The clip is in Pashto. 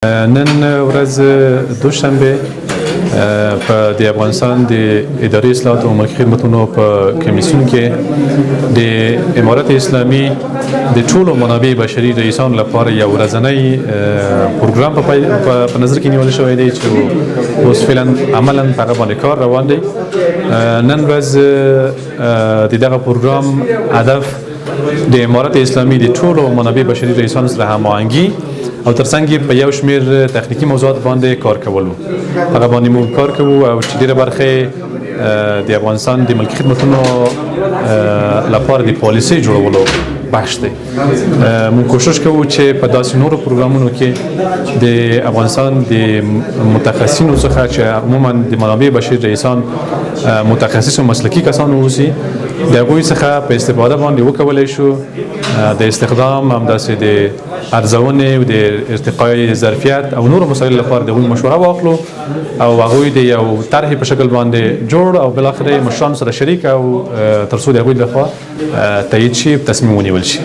نن ورځ دوشنبه په د افغانستان د اداري اصلاحاتو او ملکي خدمتونو په کمیسیون کې د امارت اسلامي د ټولو منابع بشري رئیسانو لپاره یو ورځنی پروګرام په نظر کې نیول شوی دی چې اوس فعلا عملا په هغه باندې کار روان دی. نن ورځ د دغه پروګرام هدف د امارت اسلامي د ټولو منابع بشري رئیسانو سره هماهنګي او ترڅنګ په یو شمیر تخنیکی موضوعات باندې کار کولو. هغه باندې موږ کار کوو او چې ډیره برخه د افغانستان د ملکي خدمتونو لپاره د پالیسي جوړولو بحث دی. موږ کوشش کوو چې په داسې نورو پروګرامونو کې د افغانستان د متخصصینو څخه چې عموما د منابع بشري رئیسان متخصص او مسلکي کسان اوسي د هغوی څخه په استفاده باندې وکولی شو د استخدام همداسې د ارزونې او د ارتقای ظرفیت او نورو مسایلو لپاره د هغوی مشوره واخلو او هغوی د یو طرحې په شکل باندې جوړ او بالاخره مشرانو سره شریک او تر څو د هغوی لخوا تایید شي تصمیم ونیول شي.